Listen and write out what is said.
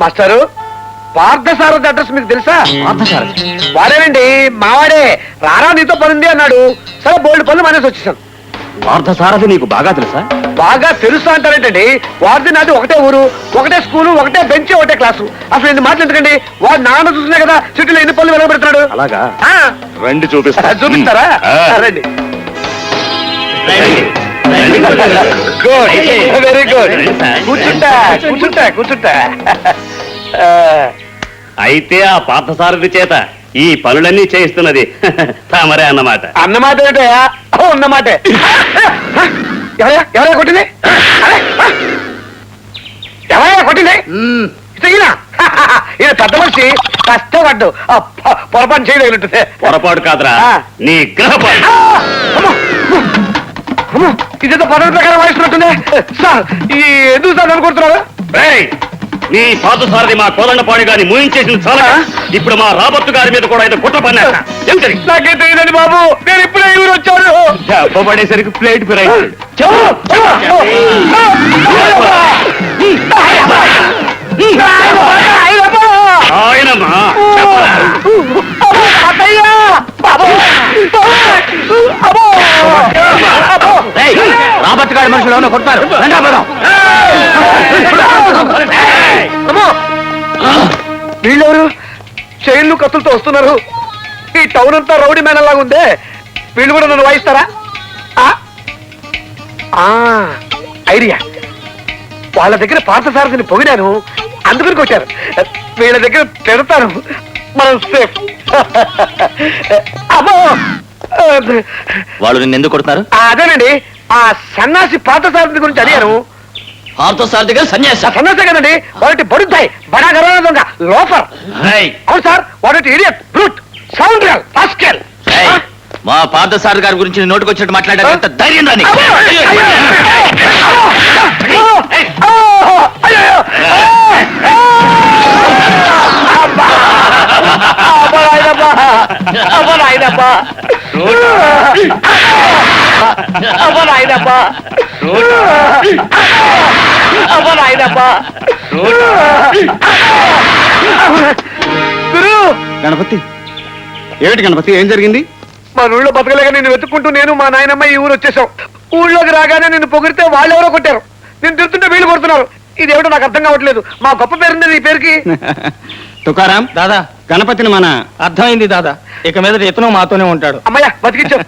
మాస్టారు, పార్థసారథి అడ్రస్ మీకు తెలుసా? పార్థసారథి వాడేనండి, మావాడే. రారా నీతో పనుంది అన్నాడు. సరే బోల్డ్ పనులు మానేసి వచ్చేసాను. పార్థసారథి నీకు బాగా తెలుసా? బాగా తెలుసా అంటారేంటండి? వాడిది నాది ఒకటే ఊరు, ఒకటే స్కూలు, ఒకటే బెంచ్, ఒకటే క్లాసు. అసలు ఎన్ని మాటలు ఎందుకండి? వాడు నాన్న చూసినా కదా సిటీలో ఎన్ని పనులు వెలగబెడతాడు. అలాగా? రండి చూపిస్తా. చూపిస్తారా? రండి. Good, very good. కూర్చుంటా కూర్చుంటా కూర్చుంటా. అయితే ఆ పార్థసారథి చేత ఈ పనులన్నీ చేయిస్తున్నది తామరే అన్నమాట. అన్నమాట ఏంటయా? ఉన్నమాటే. ఎవరయ్యా కొట్టింది? ఎవరయ్యా కొట్టింది? ఈయన ఈయన పెద్ద మనిషి, కష్టపడ్డు పొరపాటు చేయగలుగుతుంది. పొరపాటు కాదురా, నీ గ్రహపాటు. ఇదేదో పదవి ప్రకారం వాయిస్తున్నట్టుంది. సార్ ఈ ఎందుకు సార్ అనుకుంటున్నారు? నీ పార్థసారథి మా కోలండపాణి గారిని మూయించేసిన చాలా. ఇప్పుడు మా రాబర్ట్ గారి మీద కూడా అయితే కుట్ర పన్నాక నాకే తెలియదండి బాబు, నేను ఇప్పుడే ఊరు వచ్చాను. పడేసరికి ప్లేట్ ఫిరాయి. ఆయనమ్మా రాబర్ట్ గారి మనుషులు ఏమన్నా కొడతారు. వీళ్ళెవరు? చైన్లు కత్తులతో వస్తున్నారు. ఈ టౌన్ అంతా రౌడీ మ్యాన్ లాగా ఉందే. వీళ్ళు కూడా నన్ను వాయిస్తారా? ఐడియా. వాళ్ళ దగ్గర పార్థసారథిని పొగిడాను, అందుకని కొట్టారు. వీళ్ళ దగ్గర తిడతాను, మనం సేఫ్. అమ్మో, వాళ్ళు నిన్ను ఎందుకు కొడతారు? అదేనండి, ఆ సన్నాసి పార్థసారథి గురించి అడిగాను. పార్థసారథి గారు సన్యాసి. సన్యాసే కదండి, వాటి బడుద్దాయి బడా గర్వ దొంగ లోఫర్. అవును సార్, వాటి ఇడియట్ బ్రూట్ సౌండ్రల్ పాస్కెల్. మా పార్థసారథి గారి గురించి నోటికి వచ్చినట్టు మాట్లాడారు. ఎంత ధైర్యం దాన్ని? గణపతి, ఏమిటి గణపతి, ఏం జరిగింది? మా ఊళ్ళో బతకలేక నిన్ను వెతుక్కుంటూ నేను మా నాయనమ్మ ఈ ఊరు వచ్చేసాం. ఊళ్ళోకి రాగానే నిన్ను పొగిడితే వాళ్ళెవరో కొట్టారు. నేను తిరుగుతుంటే వీళ్ళు కొడుతున్నారు. ఇదేమిటో నాకు అర్థం కావట్లేదు. మా గొప్ప పేరుంది ఈ పేరుకి. తుకారాం దాదా, గణపతిని మన అర్థమైంది దాదా, ఇక మీద ఇతను మాతోనే ఉంటాడు. అమ్మయ్య బతికించావు.